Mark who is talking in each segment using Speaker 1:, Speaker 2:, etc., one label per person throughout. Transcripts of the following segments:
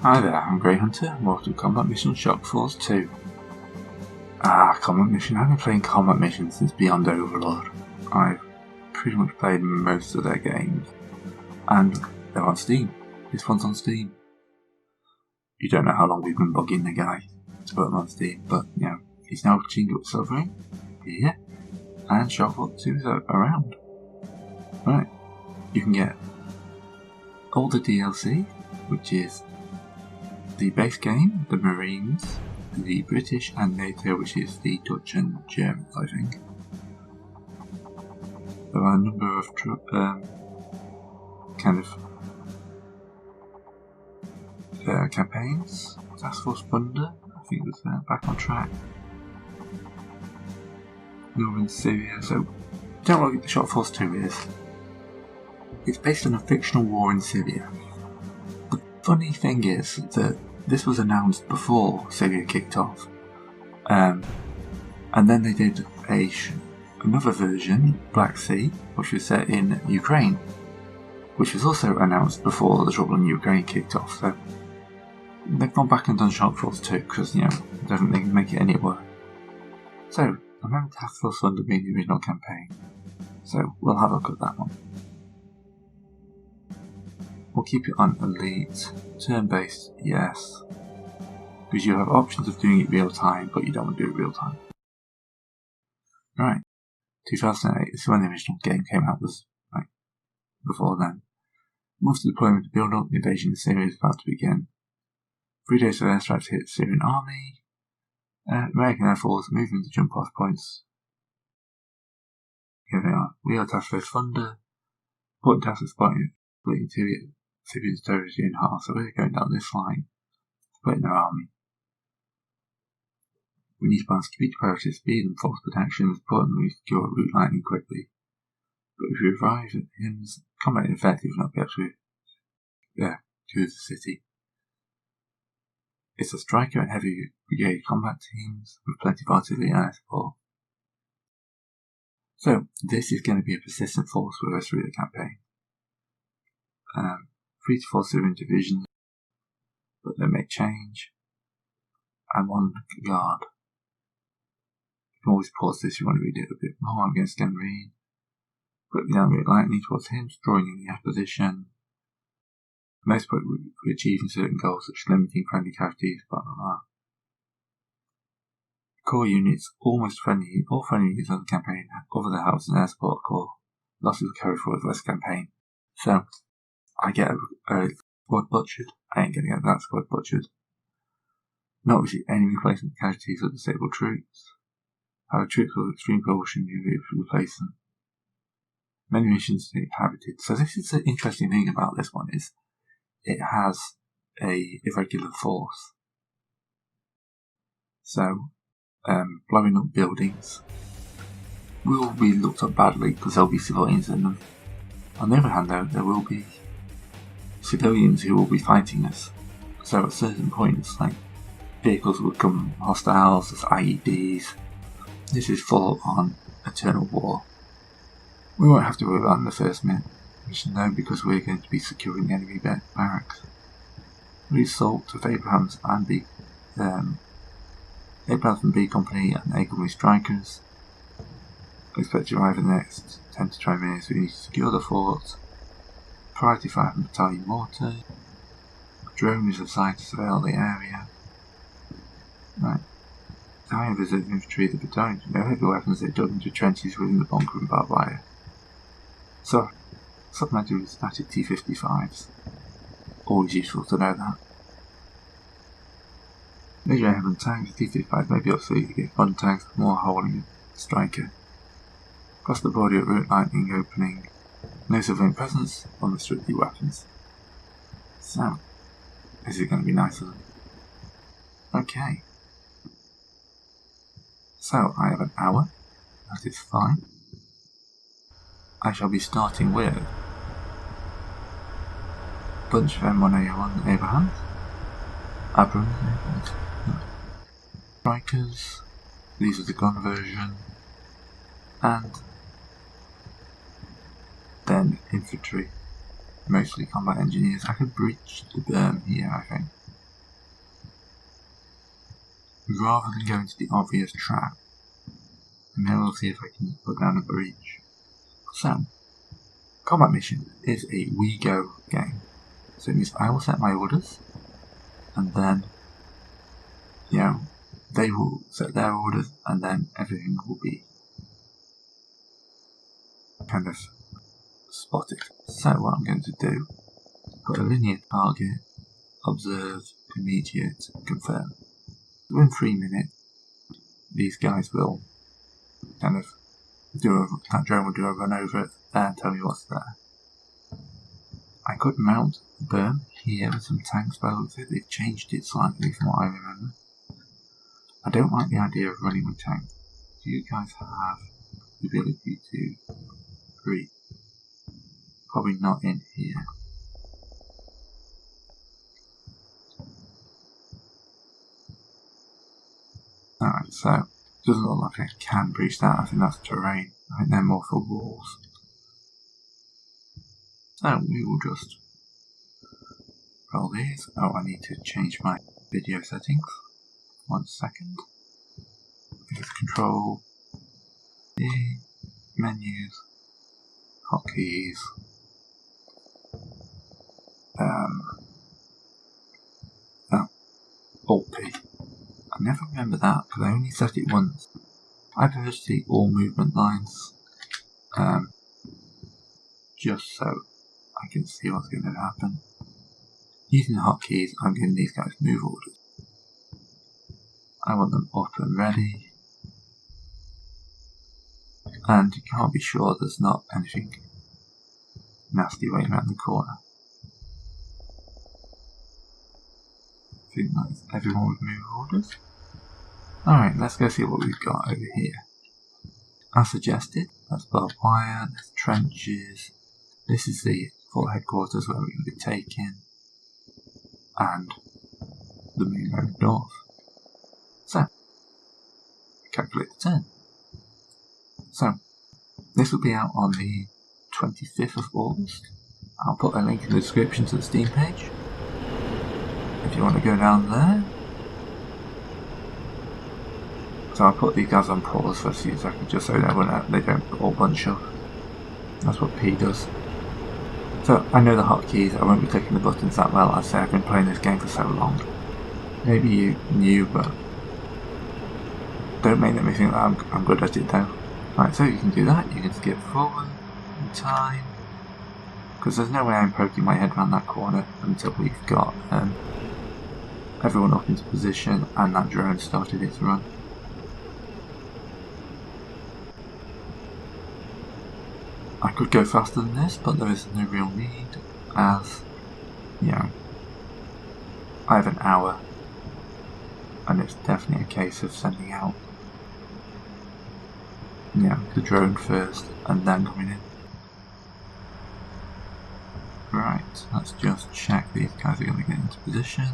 Speaker 1: Hi there, I'm Grey Hunter and welcome to Combat Mission Shock Force 2. Combat Mission. I've been playing combat missions since Beyond Overlord. I've pretty much played most of their games. And they're on Steam. This one's on Steam. You don't know how long we've been bugging the guy to put them on Steam, but you know, he's now teamed up Silvering here, and Shock Force 2 is around. Right, you can get all the DLC, which is the base game, the Marines, the British and NATO, which is the Dutch and Germans, I think. There are a number of campaigns. Task Force Thunder, I think, was back on track. Northern Syria. So, don't know what Shock Force 2 is. It's based on a fictional war in Syria. The funny thing is that this was announced before Syria kicked off, and then they did another version, Black Sea, which was set in Ukraine, which was also announced before the trouble in Ukraine kicked off. So they've gone back and done Shock Force 2 because, you know, it doesn't make it any worse. So I remember Task Force Thunder being the original campaign, so we'll have a look at that one. We'll keep it on Elite, turn-based, yes, because you have options of doing it real time, but you don't want to do it real time. Right, 2008 is when the original game came out, was like before then. Most of the deployment to build up the invasion of Syria is about to begin. 3 days of airstrikes hit the Syrian army. American Air Force moving to jump off points. Here they are. We are Task Force Thunder. Important task is splitting Syria's territory in half, so we're going down this line, splitting their army. We need to balance speed, priority, speed, and force protection. It's important that we secure route lightning quickly. But if we arrive at him, combat effective, not be able to the city. It's a striker and heavy brigade combat teams with plenty of artillery and air support. So this is going to be a persistent force for the rest of the campaign. 3 to 4 Syrian divisions, but they may change, and 1 guard. You can always pause this if you want to read it a bit more. I'm going to scan read. Quickly down route lightning towards him, drawing in the opposition. Most point for achieving certain goals, such as limiting friendly casualties, blah blah blah. Core units, all friendly units on the campaign, cover the house and air support core. Losses carry forward the rest of the campaign. So, I get a squad butchered. I ain't gonna get that squad butchered. Not receive any replacement casualties or disabled troops. Have troops with extreme caution, you replace them. Many missions inhabited. So this is the interesting thing about this one is it has a irregular force. So blowing up buildings will be looked at badly because there'll be civilians in them. On the other hand though, there will be civilians who will be fighting us. So at certain points, like vehicles will become hostiles, as IEDs. This is full on eternal war. We won't have to worry about in the first mission though, because we're going to be securing the enemy barracks. Result of Abrahams and Abrahams and B Company and A Company strikers. Expect to arrive in the next 10 to 20 minutes. We need to secure the fort. Priority fire from battalion mortar. Drone is assigned to surveil the area. Right. Battalion reserve infantry. The battalion no heavy weapons. They dug into trenches within the bunker and barbed wire. So, supplemented with static T-55s. Always useful to know that. Major airman tanks, T-55 may be obsolete to get fun tanks with more holding a striker. Across the body at route lightning opening. No civilian presence, unrestricted weapons. So, this is going to be nice, isn't it? Okay. So, I have an hour. That is fine. I shall be starting with bunch of M1A1 Abrahams, Abrams, strikers, these are the gun version, and then infantry, mostly combat engineers. I could breach the berm here, I think. rather than go into the obvious trap, and then we'll see if I can put down a breach. So, combat mission is a we go game. So it means I will set my orders, and then, they will set their orders, and then everything will be kind of spotted. So what I'm going to do, put a linear target, observe, immediate, confirm. Within 3 minutes, these guys will kind of that drone will do a run over it there and tell me what's there. I could mount the berm here with some tanks, but they've changed it slightly from what I remember. I don't like the idea of running with tanks. Do you guys have the ability to breathe? Probably not in here. Alright, so it doesn't look like I can breach that. I think that's terrain. I think they're more for walls. So we will just roll these. Oh, I need to change my video settings. 1 second. Because control the menus, hotkeys. Alt P. I never remember that because I only set it once. I prefer to see all movement lines, just so I can see what's going to happen. Using the hotkeys, I'm giving these guys move orders. I want them up and ready, and you can't be sure there's not anything nasty waiting around the corner. I think that's everyone with move orders. Alright, let's go see what we've got over here. As suggested, that's barbed wire, there's trenches. This is the full headquarters where we're going to be taking, and the main road north. So, calculate the turn. So, this will be out on the 25th of August. I'll put a link in the description to the Steam page if you want to go down there. So I'll put these guys on pause for a few seconds just so they don't all bunch up. That's what P does. So I know the hotkeys, I won't be clicking the buttons that well. I say I've been playing this game for so long. Maybe you knew, but don't make me think that I'm good at it though. Right, so you can do that, you can skip forward in time, because there's no way I'm poking my head around that corner until we've got everyone up into position and that drone started its run. I could go faster than this, but there is no real need, as, I have an hour, and it's definitely a case of sending out, the drone first, and then coming in. Right, let's just check these guys are going to get into position.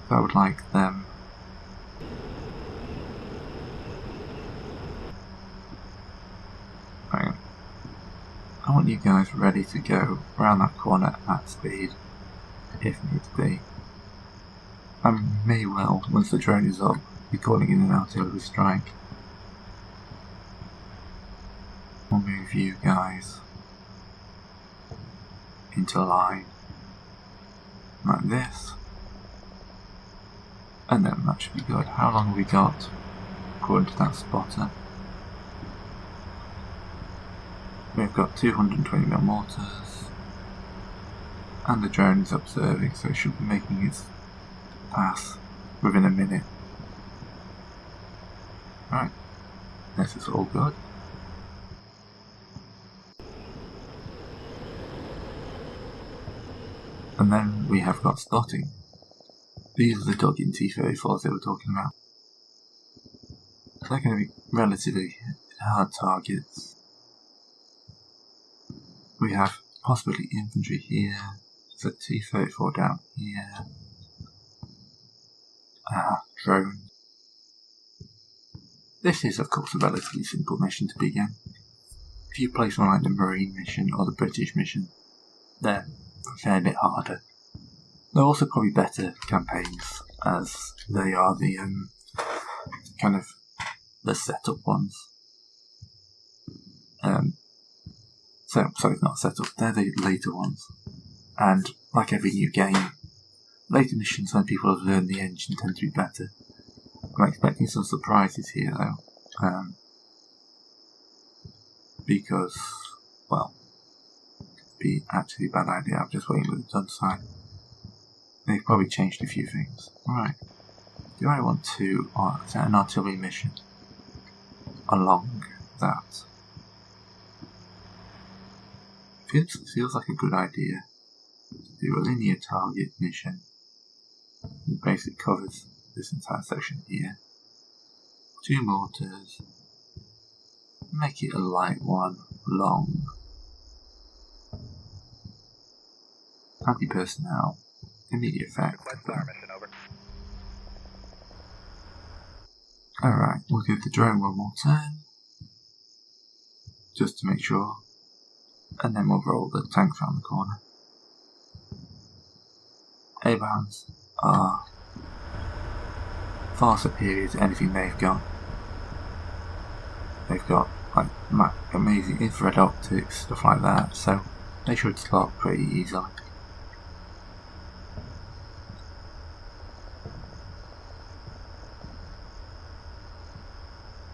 Speaker 1: So I would like them I want you guys ready to go around that corner at speed, if needs be. I may well, once the drone is up, be calling in an artillery strike. We'll move you guys into line, like this, and then that should be good. How long have we got, according to that spotter? We've got 220mm mortars, and the drone is observing, so it should be making its pass within a minute. Right, this is all good. And then we have got spotting. These are the dug-in T-34s they were talking about. They're going to be relatively hard targets. We have possibly infantry here, there's a T-34 down here, drone. This is of course a relatively simple mission to begin. If you play something like the Marine mission or the British mission, they're a fair bit harder. They're also probably better campaigns, as they are the kind of the setup ones. Sorry, not setup, they're the later ones. And like every new game, later missions when people have learned the engine tend to be better. I'm expecting some surprises here though. Because, well, it'd be actually a bad idea. I'm just waiting with the done side. They've probably changed a few things. Right. Do I want to set an artillery mission along that? Feels like a good idea to do a linear target mission that basically covers this entire section here. 2 mortars. Make it a light one, long. Anti-personnel. Immediate effect. Alright, we'll give the drone one more turn. Just to make sure. And then we'll roll the tanks around the corner. Abrams are far superior to anything they've got. They've got like amazing infrared optics, stuff like that, so they should slot pretty easily.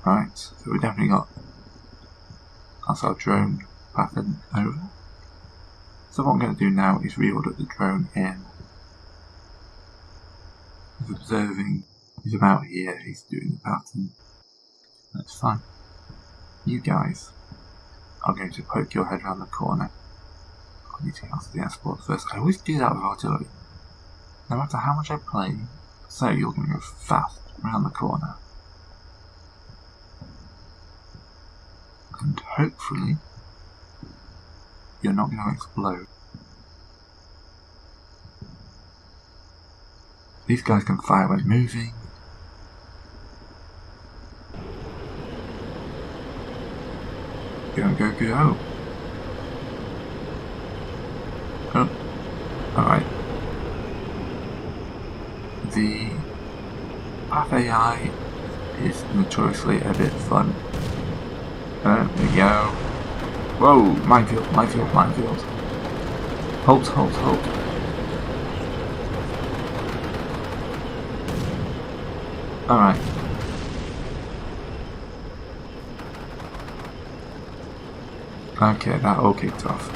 Speaker 1: Right, so we definitely got that's our drone pattern over. So what I'm going to do now is reorder the drone in. He's observing, he's about here, he's doing the pattern. That's fine. You guys are going to poke your head around the corner. I need to cancel the escort first. I always do that with artillery. No matter how much I play, so you're going to go fast around the corner. And hopefully, you're not going to explode. These guys can fire when moving. Go. Oh, alright. The Path AI is notoriously a bit fun. There we go. Whoa, minefield. Halt. Alright. Okay, that all kicked off.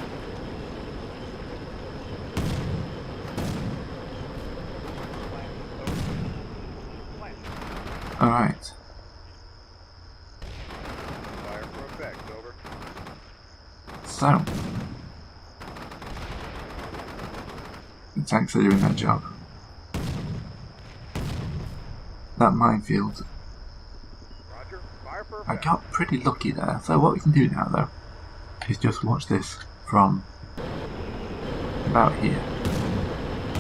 Speaker 1: Alright. So, the tanks are doing their job. That minefield, I got pretty lucky there. So what we can do now though, is just watch this from about here.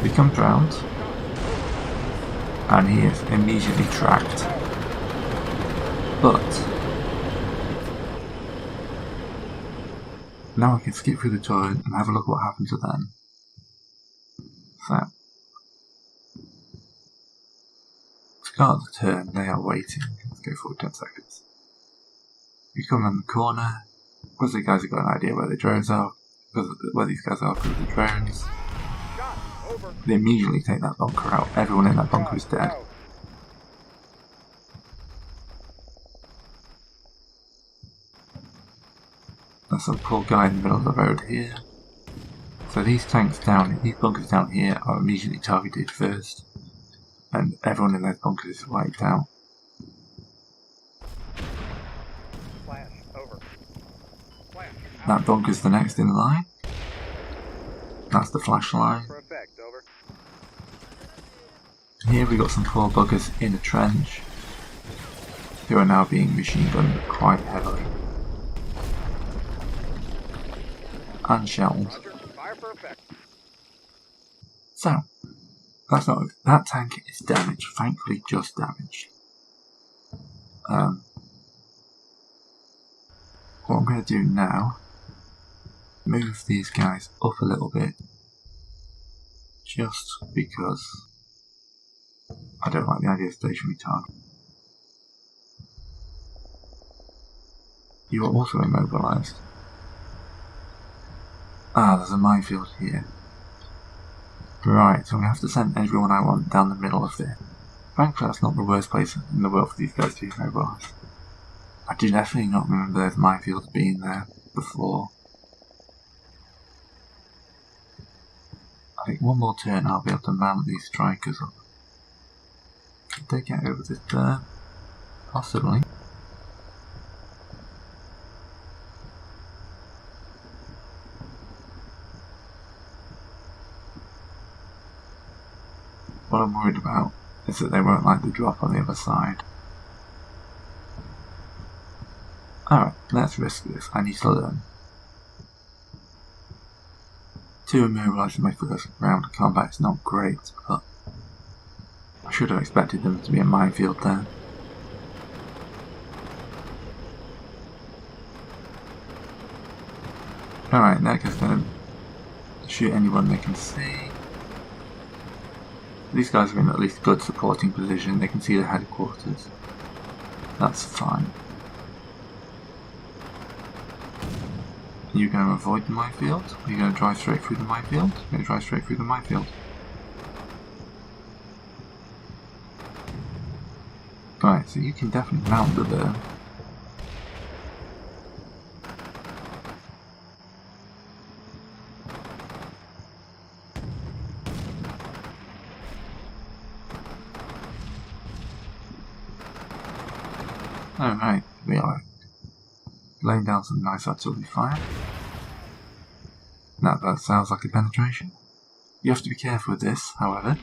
Speaker 1: He comes round, and he is immediately tracked. But now I can skip through the turret and have a look what happened to them. So, start the turn, they are waiting. Let's go forward 10 seconds. We come around the corner, because the guys have got an idea where the drones are, where these guys are because of the drones. They immediately take that bunker out. Everyone in that bunker is dead. There's some poor guy in the middle of the road here. So these tanks down, these bunkers down here are immediately targeted first. And everyone in those bunkers is wiped out. That bunker's the next in line. That's the flash line. Here we got some poor buggers in a trench who are now being machine gunned quite heavily. And shelled. So, that tank is damaged, thankfully just damaged. What I'm going to do now, move these guys up a little bit, just because I don't like the idea of stationary target. You are also immobilised. Ah, there's a minefield here. Right, so I'm going to have to send everyone I want down the middle of this. Frankly, that's not the worst place in the world for these guys to be immobilised. I do definitely not remember those minefields being there before. I think one more turn I'll be able to mount these strikers up. Could they get over this turn? Possibly. What I'm worried about is that they won't like the drop on the other side. Alright, let's risk this. I need to learn. 2 immobilised in my first round of combat is not great, but I should have expected them to be a minefield there. Alright, that guy's going to shoot anyone they can see. These guys are in at least good supporting position, they can see the headquarters. That's fine. Are you going to avoid the minefield? Are you going to drive straight through the minefield? You're going to drive straight through the minefield. Right, so you can definitely mount the burn. Alright, we are laying down some nice artillery fire. Now that sounds like a penetration. You have to be careful with this, however.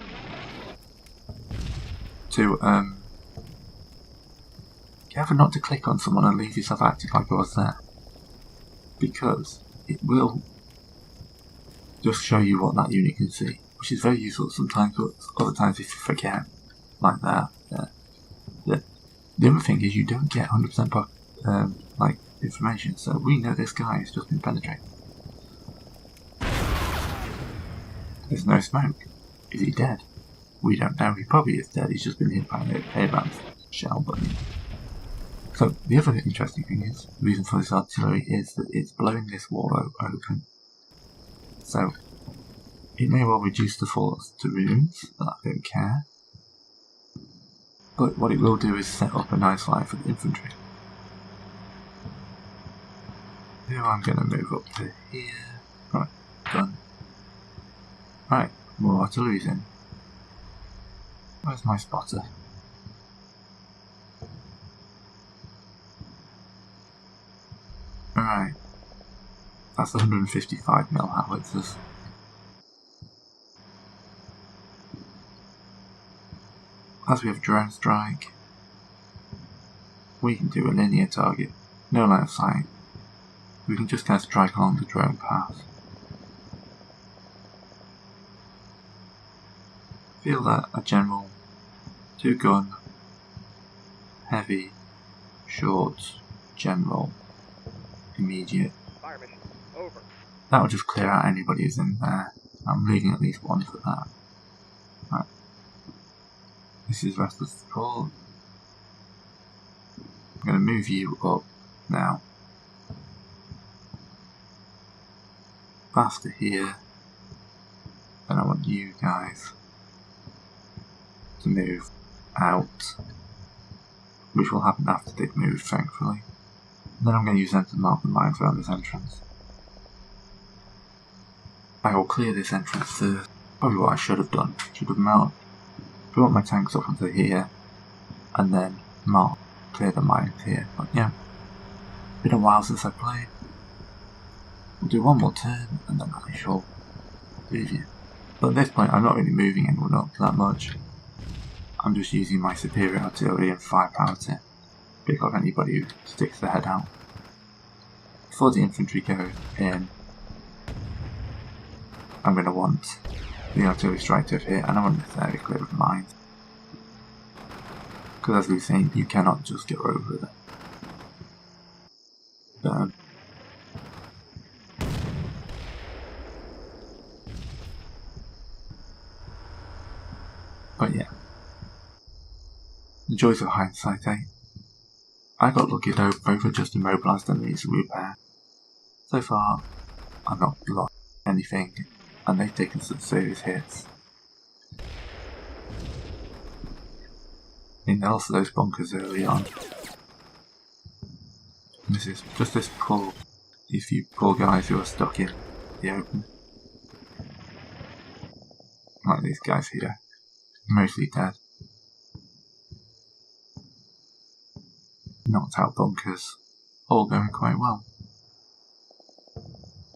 Speaker 1: Careful not to click on someone and leave yourself active like I was there. Because it will just show you what that unit can see. Which is very useful sometimes, but other times if you forget, like that. The other thing is you don't get 100% like information, so we know this guy has just been penetrated. There's no smoke. Is he dead? We don't know. He probably is dead. He's just been hit by an airbound shell. But so the other interesting thing is the reason for this artillery is that it's blowing this wall open. So it may well reduce the force to ruins, but I don't care. But what it will do is set up a nice line for the infantry. Here I'm going to move up to here. Right, done. Right, more artillery's in. Where's my spotter? Alright. That's 155mm howitzers. As we have drone strike, we can do a linear target, no line of sight. We can just kind of strike along the drone path. Feel that a general 2-gun, heavy, short, general, immediate. Over. That will just clear out anybody who's in there. I'm leaving at least one for that. Right. This is restless support. I'm going to move you up now. Faster here. Then I want you guys to move out, which will happen after they've moved, thankfully. And then I'm going to use them to mark the mines around this entrance. I will clear this entrance first. Probably what I should have done. Should have brought my tanks up onto here, and then clear the mines here. But yeah, been a while since I played. We'll do one more turn, and then I shall leave you. But at this point, I'm not really moving anyone up that much. I'm just using my superior artillery and firepower to pick off anybody who sticks their head out. Before the infantry go in, I'm going to want the artillery strike to hit, and I want this area clear of mines. Because as we were saying, you cannot just go over it. Burn. But yeah. The joys of hindsight, eh? I got lucky though, both are just immobilised enemies we repair. So far, I've not lost anything, and they've taken some serious hits. I mean, also those bunkers early on. And this is just these few poor guys who are stuck in the open. Like these guys here, mostly dead. Knocked out bunkers, all going quite well.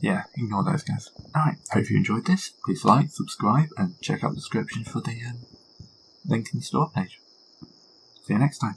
Speaker 1: Yeah, ignore those guys. Alright, hope you enjoyed this. Please like, subscribe, and check out the description for the link in the store page. See you next time.